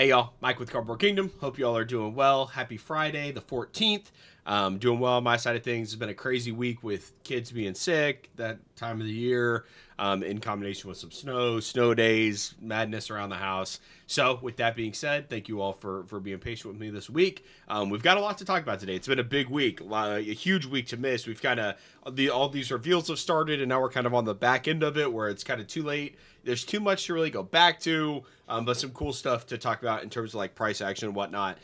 Hey y'all, Mike with Cardboard Kingdom. Hope y'all are doing well. Happy Friday, the 14th. Doing well on my side of things. It's been a crazy week with kids being sick, that time of the year, in combination with some snow days, madness around the house. So, with that being said, thank you all for being patient with me this week. We've got a lot to talk about today. It's been a big week, a huge week to miss. We've kind of, all these reveals have started, and now we're kind of on the back end of it where it's kind of too late. There's too much to really go back to, but some cool stuff to talk about in terms of like price action and whatnot.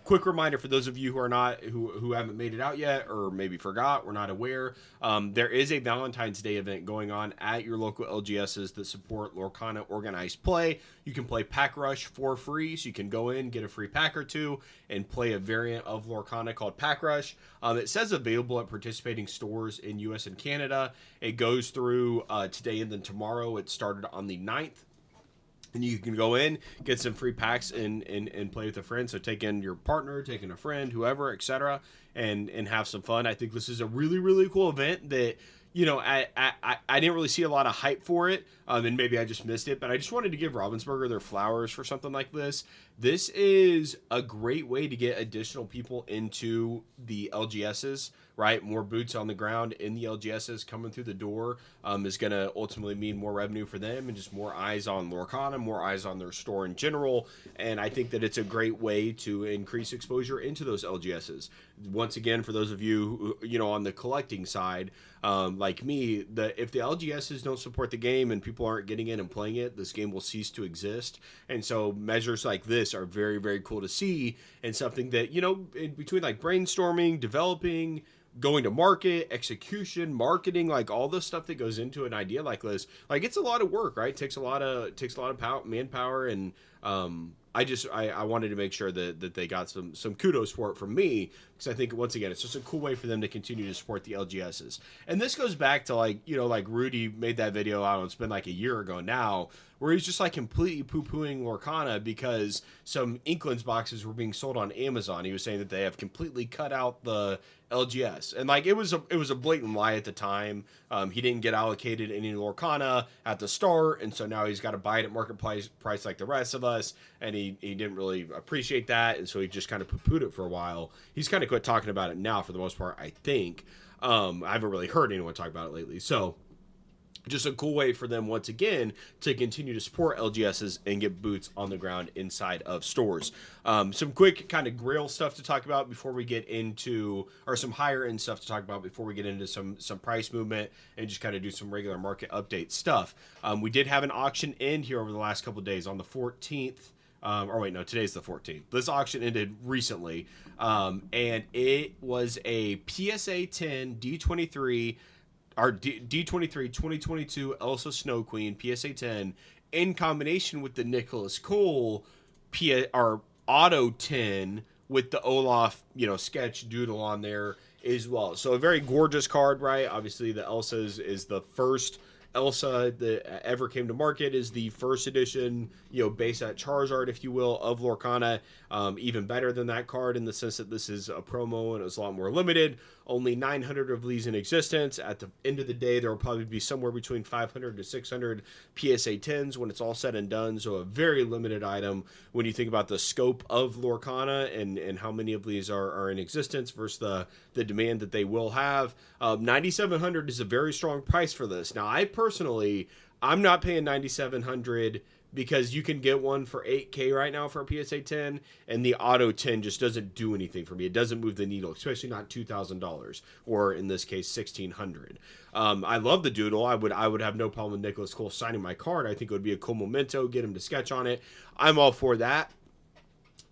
Quick reminder for those of you who haven't made it out yet or maybe forgot, we're not aware. There is a Valentine's Day event going on at your local LGSs that support Lorcana organized play. You can play Pack Rush for free, so you can go in, get a free pack or two, and play a variant of Lorcana called Pack Rush. It says available at participating stores in US and Canada. It goes through today and then tomorrow. It started on the 9th. And you can go in, get some free packs, and play with a friend. So take in your partner, take in a friend, whoever, etc., and have some fun. I think this is a really, really cool event that, you know, I didn't really see a lot of hype for it, and maybe I just missed it. But I just wanted to give Ravensburger their flowers for something like this. This is a great way to get additional people into the LGSs, right? More boots on the ground in the LGSs coming through the door is going to ultimately mean more revenue for them and just more eyes on Lorcana, more eyes on their store in general. And I think that it's a great way to increase exposure into those LGSs. Once again, for those of you who, you know, on the collecting side, like me, if the LGSs don't support the game and people aren't getting in and playing it, this game will cease to exist. And so measures like this are very, very cool to see, and something that, you know, in between like brainstorming, developing, going to market, execution, marketing, like all the stuff that goes into an idea like this, like it's a lot of work, right? It takes a lot of manpower, and I wanted to make sure that they got some kudos for it from me, because I think once again it's just a cool way for them to continue to support the LGSs. And this goes back to, like, you know, like Rudy made that video out, it's been like a year ago now, where he's just like completely poo-pooing Lorcana because some Inklings boxes were being sold on Amazon. He was saying that they have completely cut out the LGS, and like it was a blatant lie at the time. He didn't get allocated any Lorcana at the start, and so now he's got to buy it at market price like the rest of us, and he didn't really appreciate that, and so he just kind of poo-pooed it for a while. He's kind of quit talking about it now for the most part, I think. I haven't really heard anyone talk about it lately, so just a cool way for them once again to continue to support LGSs and get boots on the ground inside of stores. Some quick kind of grail stuff to talk about before we get into, or some higher end stuff to talk about before we get into some price movement and just kind of do some regular market update stuff. We did have an auction end here over the last couple of days on the 14th. Or wait, no, today's the 14th. This auction ended recently, and it was a PSA 10 D23, our D23 2022 Elsa Snow Queen PSA 10 in combination with the Nicholas Cole our Auto 10 with the Olaf, you know, sketch doodle on there as well. So a very gorgeous card, right? Obviously the Elsa is the first Elsa that ever came to market, is the first edition, you know, base at Charizard, if you will, of Lorcana. Even better than that card in the sense that this is a promo and it was a lot more limited. Only 900 of these in existence. At the end of the day, there will probably be somewhere between 500 to 600 PSA 10s when it's all said and done. So a very limited item when you think about the scope of Lorcana and how many of these are in existence versus the demand that they will have. 9,700 is a very strong price for this. Now, I'm not paying 9,700 because you can get one for $8K right now for a PSA 10, and the Auto 10 just doesn't do anything for me. It doesn't move the needle, especially not $2,000, or in this case, $1,600. I love the doodle. I would have no problem with Nicholas Cole signing my card. I think it would be a cool memento, get him to sketch on it. I'm all for that.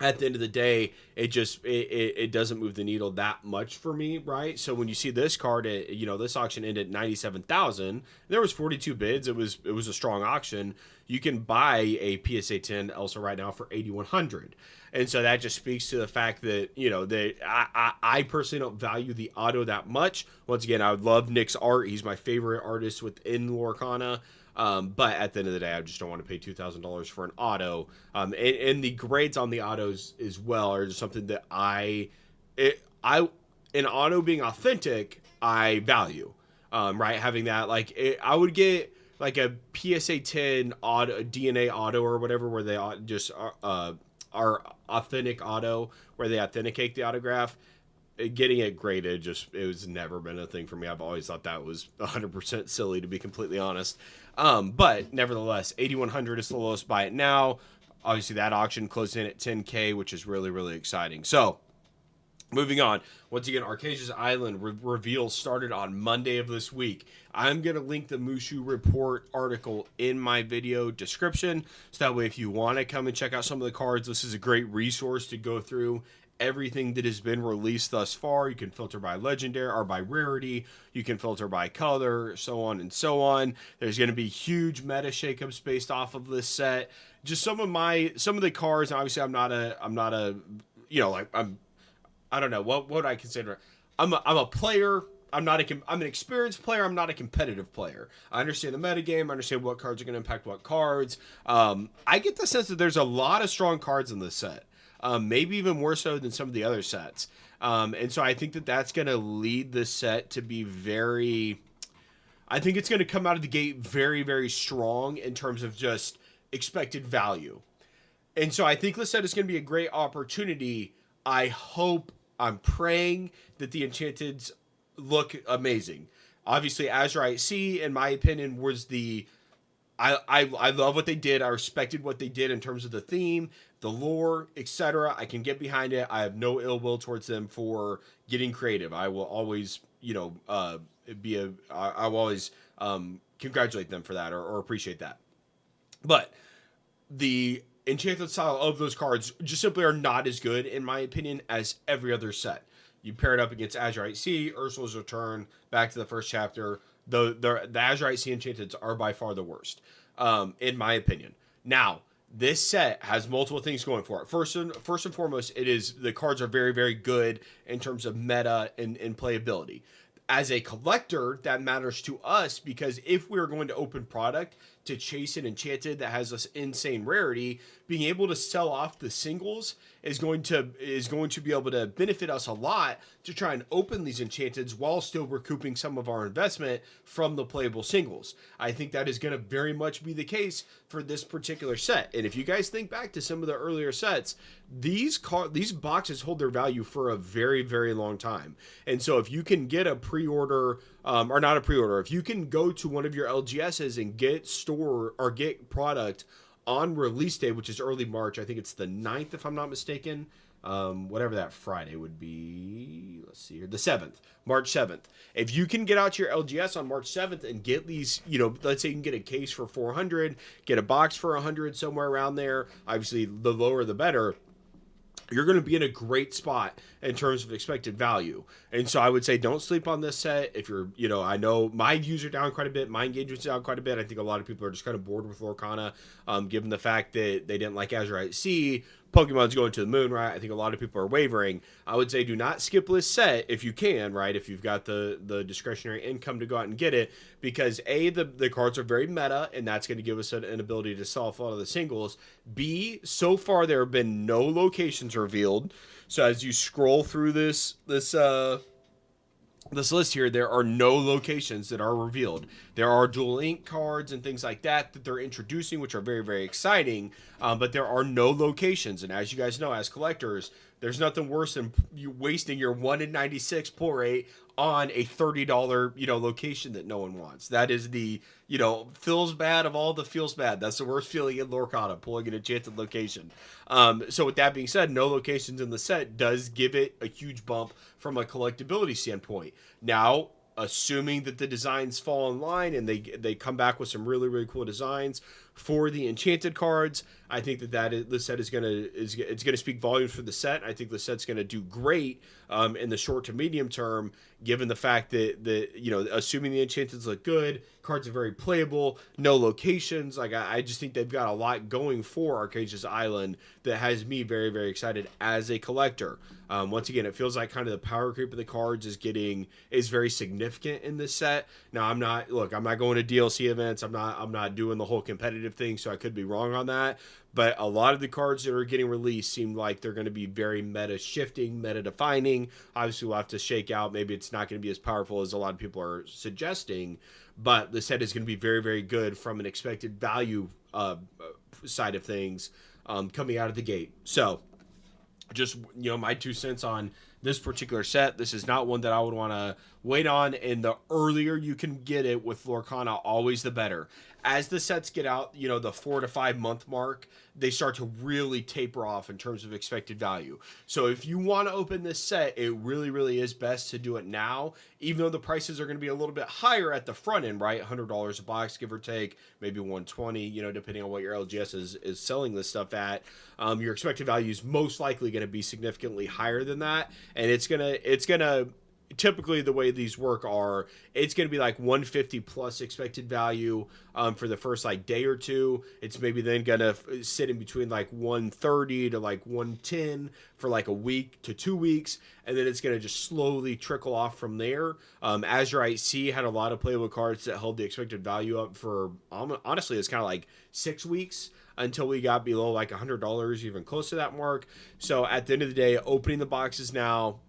At the end of the day, it doesn't move the needle that much for me, right? So when you see this card, you know, this auction ended at 97,000. There was 42 bids. It was a strong auction. You can buy a PSA 10 Elsa right now for 8,100, and so that just speaks to the fact that, you know, that I personally don't value the auto that much. Once again, I would love Nick's art. He's my favorite artist within Lorcana. But at the end of the day, I just don't want to pay $2,000 for an auto. And the grades on the autos as well are just something that an auto being authentic, I value. Right, having that, like, I would get like a PSA 10 auto, DNA auto or whatever, where they just are authentic auto, where they authenticate the autograph. Getting it graded, it was never been a thing for me. I've always thought that was 100% silly, to be completely honest. But nevertheless, 8,100 is the lowest buy it now. Obviously, that auction closed in at 10K, which is really, really exciting. So, moving on. Once again, Arcazia's Island reveal started on Monday of this week. I'm going to link the Mushu Report article in my video description. So that way, if you want to come and check out some of the cards, this is a great resource to go through everything that has been released thus far. You can filter by legendary or by rarity. You can filter by color, so on and so on. There's going to be huge meta shakeups based off of this set. Just some of the cards. Obviously, I'm not a I don't know what would I consider. I'm a player. I'm an experienced player. I'm not a competitive player. I understand the metagame. I understand what cards are going to impact what cards. I get the sense that there's a lot of strong cards in this set. Maybe even more so than some of the other sets. And so I think that that's going to lead the set to be I think it's going to come out of the gate very, very strong in terms of just expected value. And so I think the set is going to be a great opportunity. I'm praying that the Enchanteds look amazing. Obviously, Azurite Sea, in my opinion, was I love what they did. I respected what they did in terms of the theme, the lore, etc. I can get behind it. I have no ill will towards them for getting creative. I will always, I will always congratulate them for that or appreciate that. But the enchanted style of those cards just simply are not as good, in my opinion, as every other set. You pair it up against Azurite Sea, Ursula's Return, back to the first chapter. The Azurite Sea Enchanteds are by far the worst, in my opinion. Now, this set has multiple things going for it. First and foremost, the cards are very, very good in terms of meta and playability. As a collector, that matters to us because if we're going to open product to chase an enchanted that has this insane rarity, being able to sell off the singles is going to be able to benefit us a lot to try and open these enchanteds while still recouping some of our investment from the playable singles. I think that is going to very much be the case for this particular set. And if you guys think back to some of the earlier sets, these boxes hold their value for a very, very long time. And so if you can get a pre-order, or not a pre-order, if you can go to one of your LGSs and get product on release day, which is early March, I think it's the 9th if I'm not mistaken, whatever that Friday would be, let's see here, the 7th, March 7th. If you can get out to your LGS on March 7th and get these, let's say you can get a case for 400, get a box for 100, somewhere around there, obviously the lower the better, you're going to be in a great spot in terms of expected value. And so I would say don't sleep on this set. If you're, I know my views are down quite a bit. My engagement's down quite a bit. I think a lot of people are just kind of bored with Lorcana, given the fact that they didn't like Azurite Sea. Pokemon's going to the moon, right? I think a lot of people are wavering. I would say do not skip this set if you can, right? If you've got the discretionary income to go out and get it, because A, the cards are very meta, and that's going to give us an ability to sell off a lot of the singles. B, so far there have been no locations revealed. So as you scroll through this list here, there are no locations that are revealed. There are dual ink cards and things like that they're introducing, which are very, very exciting, but there are no locations. And as you guys know, as collectors, there's nothing worse than you wasting your 1 in 96 pull rate on a $30, location that no one wants. That is the, feels bad of all the feels bad. That's the worst feeling in Lorcana, pulling an enchanted location. So with that being said, no locations in the set does give it a huge bump from a collectability standpoint. Now, assuming that the designs fall in line and they come back with some really, really cool designs for the enchanted cards, I think the set is gonna speak volumes for the set. I think the set's gonna do great in the short to medium term, given the fact that assuming the enchanteds look good, cards are very playable, no locations. Like I just think they've got a lot going for Arcazia's Island that has me very, very excited as a collector. Once again, it feels like kind of the power creep of the cards is very significant in this set. Now I'm not going to DLC events. I'm not doing the whole competitive thing, so I could be wrong on that. but a lot of the cards that are getting released seem like they're going to be very meta shifting, meta defining. Obviously, we'll have to shake out. Maybe it's not going to be as powerful as a lot of people are suggesting, but the set is going to be very, very good from an expected value side of things coming out of the gate. So, just my 2 cents on this particular set. This is not one that I would want to wait on, and the earlier you can get it with Lorcana, always the better. As the sets get out, the 4 to 5 month mark, they start to really taper off in terms of expected value. So if you want to open this set, it really, really is best to do it now, even though the prices are going to be a little bit higher at the front end, right? $100 a box, give or take, maybe 120, depending on what your LGS is selling this stuff at. Your expected value is most likely going to be significantly higher than that, and it's gonna typically the way these work are, it's going to be like 150 plus expected value for the first day or two. It's maybe then going to sit in between 130 to 110 for a week to 2 weeks, and then it's going to just slowly trickle off from there. Azurite had a lot of playable cards that held the expected value up for honestly it's kind of 6 weeks until we got below $100, even close to that mark. So at the end of the day, opening the boxes now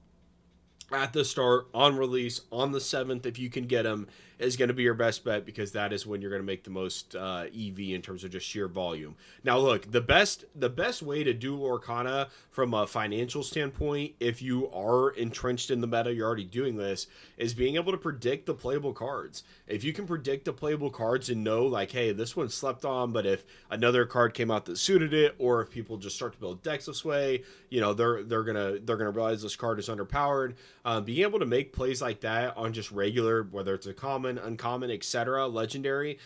at the start, on release, on the 7th, if you can get them, is going to be your best bet, because that is when you're going to make the most EV in terms of just sheer volume. Now, look, the best way to do Lorcana from a financial standpoint, if you are entrenched in the meta, you're already doing this, is being able to predict the playable cards. If you can predict the playable cards and know, hey, this one slept on, but if another card came out that suited it, or if people just start to build decks this way, they're gonna realize this card is underpowered. Being able to make plays like that on just regular, whether it's a common, uncommon, etc., legendary,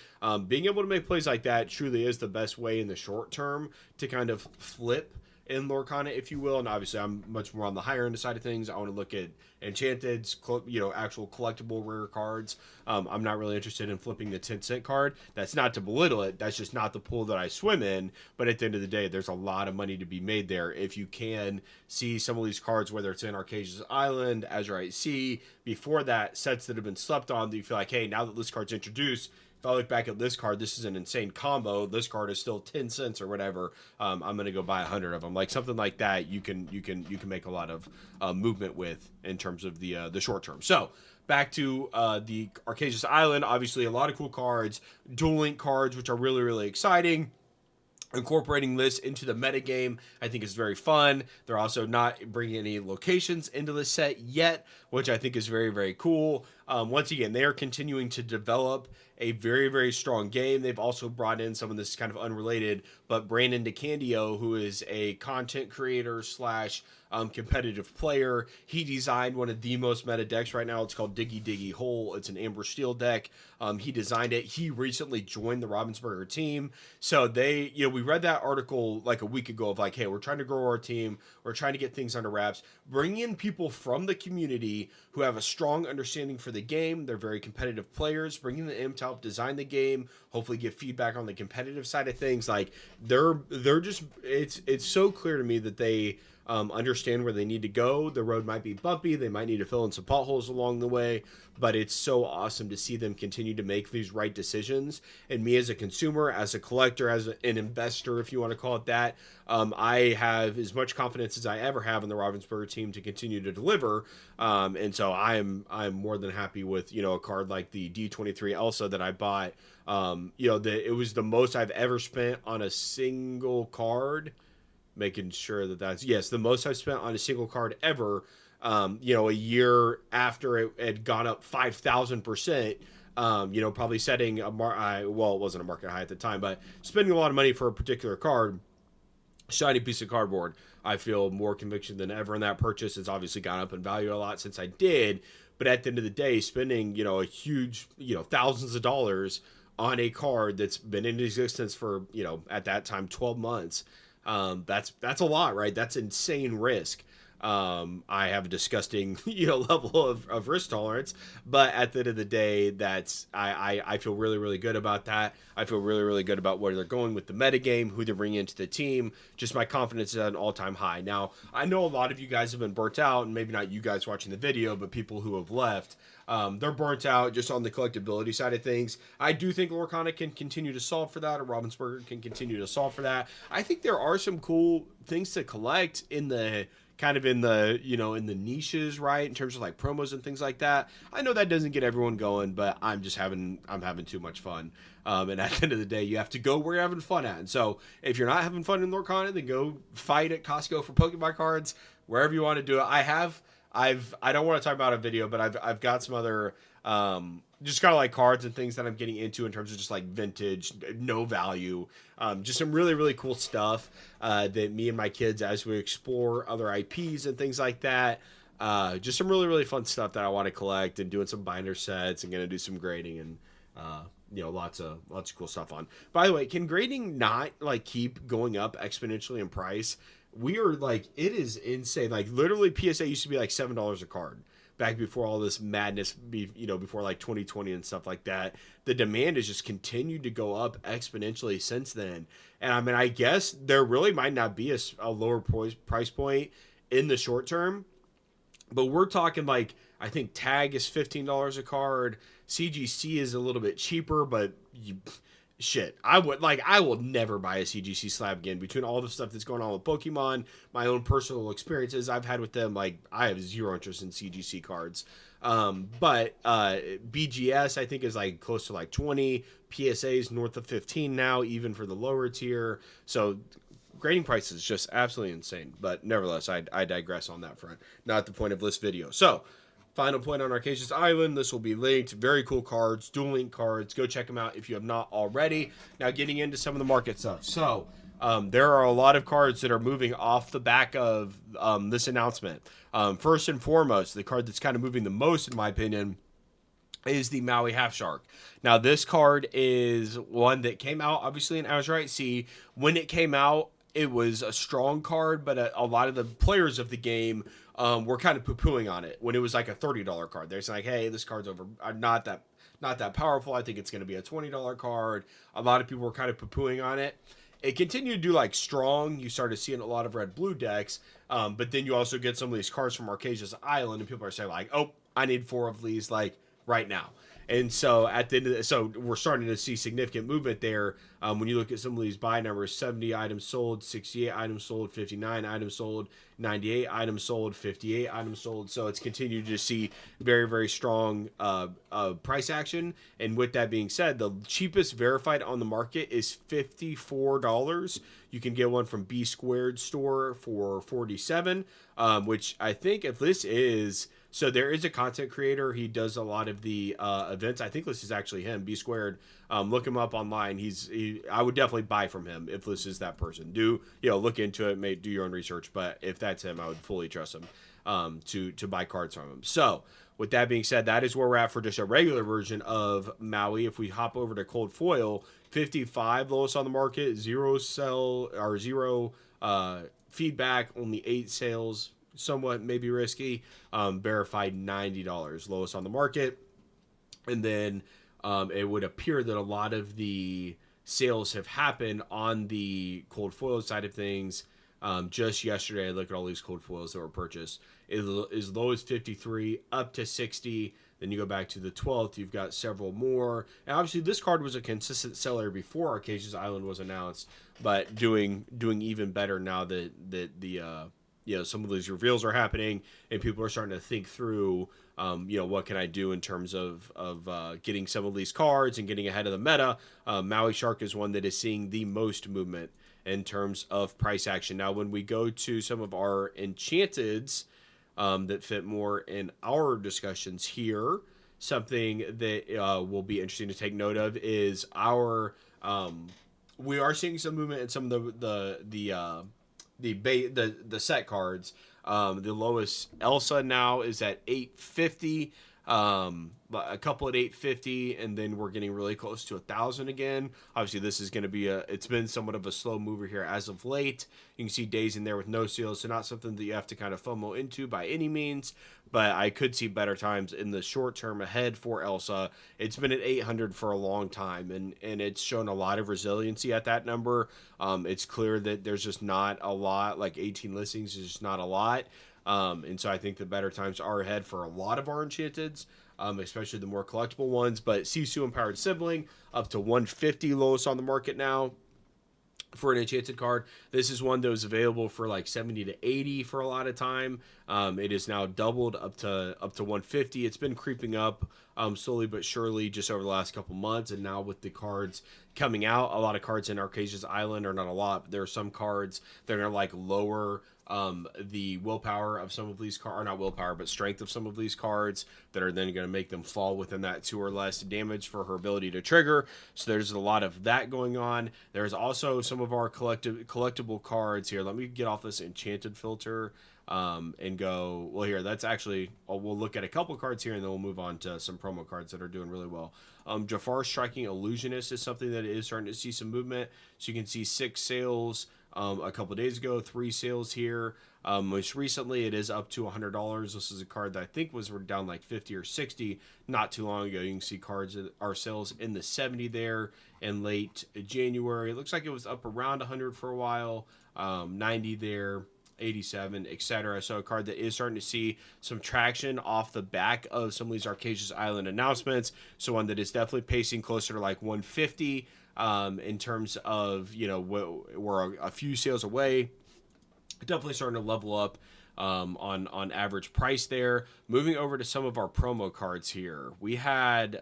being able to make plays like that truly is the best way in the short term to kind of flip in Lorcana, if you will. And obviously I'm much more on the higher end side of things. I want to look at enchanted, actual collectible rare cards. I'm not really interested in flipping the 10-cent card. That's not to belittle it. That's just not the pool that I swim in. But at the end of the day, there's a lot of money to be made there if you can see some of these cards, whether it's in Archazia's Island, Azurite Sea, before that, sets that have been slept on, that you feel hey, now that this card's introduced, if I look back at this card, this is an insane combo. This card is still 10 cents or whatever. I'm going to go buy 100 of them. Something like that, you can make a lot of movement with in terms of the short term. So back to the Archazia's Island. Obviously, a lot of cool cards, dual link cards, which are really, really exciting. Incorporating this into the metagame, I think, is very fun. They're also not bringing any locations into the set yet, which I think is very, very cool. Once again, they are continuing to develop a very, very strong game. They've also brought in some of this kind of unrelated, but Brandon DeCandio, who is a content creator slash competitive player. He designed one of the most meta decks right now. It's called Diggy Diggy Hole. It's an Amber Steel deck. He designed it. He recently joined the Ravensburger team. So they, we read that article a week ago of hey, we're trying to grow our team. We're trying to get things under wraps. Bring in people from the community who have a strong understanding for the game. They're very competitive players. Bringing them in to help design the game. Hopefully give feedback on the competitive side of things. They're just, it's so clear to me that they understand where they need to go. The road might be bumpy. They might need to fill in some potholes along the way, but it's so awesome to see them continue to make these right decisions. And me as a consumer, as a collector, as an investor, if you want to call it that, I have as much confidence as I ever have in the Ravensburger team to continue to deliver. And so I'm more than happy with, a card like the D23 Elsa that I bought. It was the most I've ever spent on a single card. Making sure that's, yes, the most I've spent on a single card ever, a year after it had gone up 5,000%, probably setting it wasn't a market high at the time, but spending a lot of money for a particular card, shiny piece of cardboard. I feel more conviction than ever in that purchase. It's obviously gone up in value a lot since I did, but at the end of the day, spending, a huge, thousands of dollars on a card that's been in existence for, at that time, 12 months. That's a lot, right? That's insane risk. I have a disgusting, level of risk tolerance. But at the end of the day, I feel really, really good about that. I feel really, really good about where they're going with the metagame, who they're bringing into the team. Just my confidence is at an all-time high. Now, I know a lot of you guys have been burnt out, and maybe not you guys watching the video, but people who have left. They're burnt out just on the collectability side of things. I do think Lorcana can continue to solve for that, or Ravensburger can continue to solve for that. I think there are some cool things to collect in the in the niches, right, in terms of like promos and things like that. I know that doesn't get everyone going, but I'm having too much fun. And at the end of the day, you have to go where you're having fun at. And so if you're not having fun in Lorcana, then go fight at Costco for Pokemon cards, wherever you want to do it. I don't want to talk about a video, but I've got some other just kind of like cards and things that I'm getting into in terms of just like vintage, no value, just some really, really cool stuff that me and my kids, as we explore other IPs and things like that, just some really, really fun stuff that I want to collect, and doing some binder sets and going to do some grading and lots of cool stuff on. By the way, can grading not like keep going up exponentially in price? We are like, it is insane. Like literally PSA used to be like $7 a card back before all this madness, before like 2020 and stuff like that. The demand has just continued to go up exponentially since then. And I mean, I guess there really might not be a lower price point in the short term, but we're talking like, I think Tag is $15 a card. CGC is a little bit cheaper, but I will never buy a CGC slab again. Between all the stuff that's going on with Pokemon, my own personal experiences I've had with them, like I have zero interest in CGC cards. But BGS I think is like close to like 20, PSA's north of 15 now, even for the lower tier. So grading price is just absolutely insane. But nevertheless, I digress on that front. Not the point of this video. So final point on Arcazia's Island. This will be linked. Very cool cards, dual link cards. Go check them out if you have not already. Now getting into some of the market stuff. So there are a lot of cards that are moving off the back of this announcement. First and foremost, the card that's kind of moving the most, in my opinion, is the Maui Half Shark. Now this card is one that came out obviously in Azurite Sea. When it came out, it was a strong card, but a lot of the players of the game were kind of poo-pooing on it when it was like a $30 card. They're saying, like, hey, this card's not that powerful. I think it's going to be a $20 card. A lot of people were kind of poo-pooing on it. It continued to do like strong. You started seeing a lot of red-blue decks, but then you also get some of these cards from Arcazia's Island, and people are saying like, oh, I need 4 of these like right now. And so at the end of so we're starting to see significant movement there. When you look at some of these buy numbers, 70 items sold, 68 items sold, 59 items sold, 98 items sold, 58 items sold. So it's continued to see very, very strong price action. And with that being said, the cheapest verified on the market is $54. You can get one from B Squared store for $47, which I think if this is... So there is a content creator. He does a lot of the events. I think this is actually him, B Squared. Look him up online. I would definitely buy from him if this is that person. Look into it, do your own research. But if that's him, I would fully trust him to buy cards from him. So with that being said, that is where we're at for just a regular version of Maui. If we hop over to Cold Foil, 55 lowest on the market, zero feedback, only 8 sales. Somewhat maybe risky. Verified $90, lowest on the market. And then it would appear that a lot of the sales have happened on the cold foil side of things. Just yesterday, I looked at all these cold foils that were purchased. As low as 53, up to 60. Then you go back to the 12th, you've got several more. And obviously, this card was a consistent seller before Arcazia's Island was announced, but doing even better now that the some of these reveals are happening and people are starting to think through, what can I do in terms of getting some of these cards and getting ahead of the meta. Maui Shark is one that is seeing the most movement in terms of price action. Now, when we go to some of our enchanteds that fit more in our discussions here, something that will be interesting to take note of is we are seeing some movement in some of the set cards. The lowest Elsa now is at 850. A couple at 850, and then we're getting really close to 1,000 again. Obviously, this is going to be it's been somewhat of a slow mover here as of late. You can see days in there with no seals, so not something that you have to kind of FOMO into by any means, but I could see better times in the short term ahead for Elsa. It's been at 800 for a long time, and it's shown a lot of resiliency at that number. It's clear that there's just not a lot, like 18 listings is just not a lot. And so I think the better times are ahead for a lot of our enchanteds, especially the more collectible ones. But Sisu Empowered Sibling up to 150 lowest on the market now for an enchanted card. This is one that was available for like 70 to 80 for a lot of time. It is now doubled up to 150. It's been creeping up slowly but surely just over the last couple months, and now with the cards coming out, a lot of cards in Arcazia's Island, or not a lot, but there are some cards that are like lower the willpower of some of these cards, or not willpower, but strength of some of these cards that are then going to make them fall within that 2 or less damage for her ability to trigger. So there's a lot of that going on. There's also some of our collectible cards here. Let me get off this enchanted filter and go, well, here, that's actually, we'll look at a couple cards here and then we'll move on to some promo cards that are doing really well. Jafar Striking Illusionist is something that is starting to see some movement. So you can see 6 sales a couple days ago, 3 sales here. Most recently, it is up to $100. This is a card that I think was down like 50 or 60 not too long ago. You can see cards are sales in the 70 there in late January. It looks like it was up around 100 for a while, 90 there, 87, etc. So a card that is starting to see some traction off the back of some of these Arcazia's Island announcements. So one that is definitely pacing closer to like 150 in terms of, you know, we're a few sales away. Definitely starting to level up on average price there. Moving over to some of our promo cards here. We had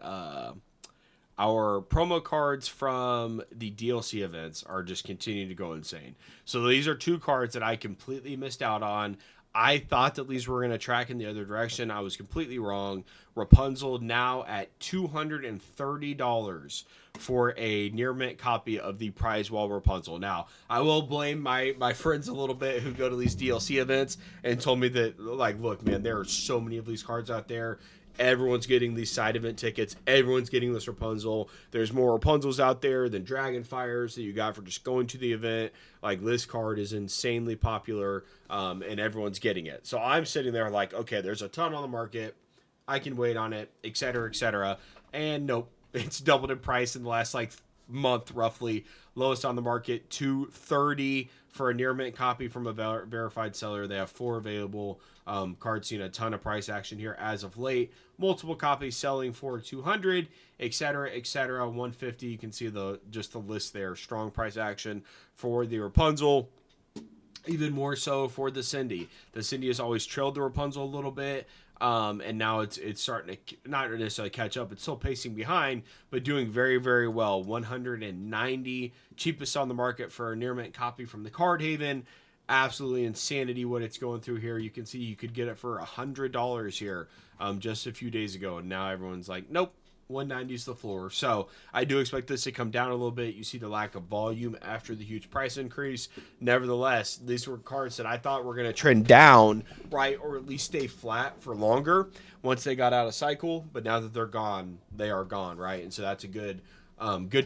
our promo cards from the DLC events are just continuing to go insane. So these are 2 cards that I completely missed out on. I thought that these were going to track in the other direction. I was completely wrong. Rapunzel now at $230 for a near mint copy of the prize wall Rapunzel. Now, I will blame my friends a little bit who go to these DLC events and told me that, like, look, man, there are so many of these cards out there. Everyone's getting these side event tickets. Everyone's getting this Rapunzel. There's more Rapunzels out there than Dragonfires that you got for just going to the event. Like, this card is insanely popular, and everyone's getting it. So I'm sitting there like, okay, there's a ton on the market. I can wait on it, et cetera, et cetera. And nope, it's doubled in price in the last like month roughly. Lowest on the market, $230 for a near mint copy from a verified seller. They have 4 available. Cards seen a ton of price action here as of late. Multiple copies selling for $200, etc., etc. $150. You can see just the list there. Strong price action for the Rapunzel. Even more so for the Cindy. The Cindy has always trailed the Rapunzel a little bit. And now it's starting to not necessarily catch up. It's still pacing behind, but doing very, very well. $190, cheapest on the market for a near mint copy from the Card Haven. Absolutely insanity what it's going through here. You can see you could get it for $100 here just a few days ago, and now everyone's like, nope. 190 is the floor. So I do expect this to come down a little bit. You see the lack of volume after the huge price increase. Nevertheless, these were cards that I thought were going to trend down, right, or at least stay flat for longer once they got out of cycle. But now that they're gone, they are gone, right? And so that's a good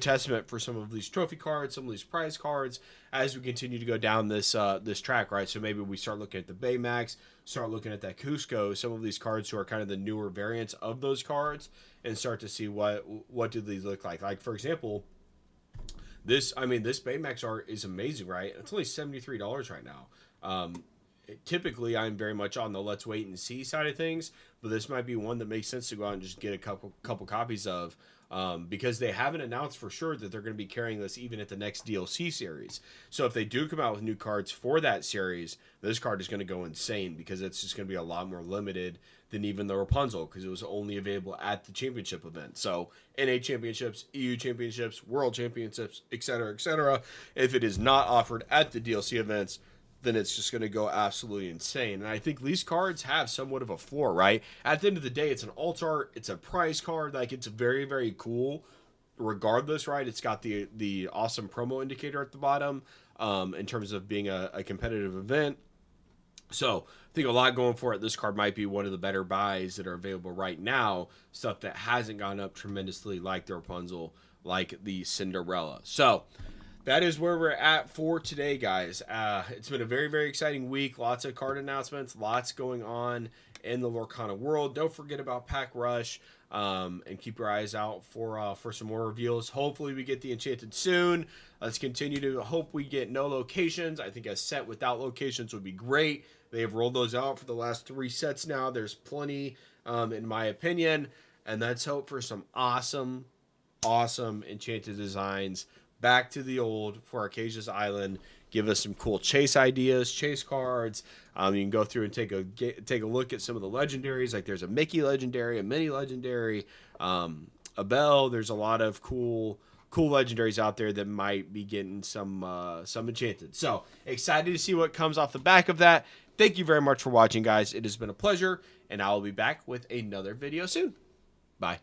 testament for some of these trophy cards, some of these prize cards, as we continue to go down this track, right? So maybe we start looking at the Baymax, start looking at that Cusco, some of these cards who are kind of the newer variants of those cards, and start to see what do these look like. Like, for example, this Baymax art is amazing, right? It's only $73 right now. Typically, I'm very much on the let's wait and see side of things, but this might be one that makes sense to go out and just get a couple copies of, because they haven't announced for sure that they're going to be carrying this even at the next DLC series. So if they do come out with new cards for that series, this card is going to go insane because it's just going to be a lot more limited than even the Rapunzel, because it was only available at the championship event. So NA championships, EU championships, world championships, etc., etc. If it is not offered at the DLC events, then it's just going to go absolutely insane. And I think these cards have somewhat of a floor, right? At the end of the day, it's an alt art, it's a prize card, like it's very, very cool regardless, right? It's got the awesome promo indicator at the bottom in terms of being a competitive event. So I think a lot going for it. This card might be one of the better buys that are available right now. Stuff that hasn't gone up tremendously, like the Rapunzel, like the Cinderella. So that is where we're at for today, guys. It's been a very, very exciting week. Lots of card announcements, lots going on in the Lorcana world. Don't forget about Pack Rush, and keep your eyes out for some more reveals. Hopefully we get the Enchanted soon. Let's continue to hope we get no locations. I think a set without locations would be great. They have rolled those out for the last 3 sets now. There's plenty, in my opinion. And let's hope for some awesome Enchanted designs back to the old for Arcazia's Island. Give us some cool chase ideas, chase cards. You can go through and take a look at some of the legendaries. Like there's a Mickey legendary, a Minnie legendary, a Belle. There's a lot of cool legendaries out there that might be getting some Enchanted. So excited to see what comes off the back of that. Thank you very much for watching, guys. It has been a pleasure, and I will be back with another video soon. Bye.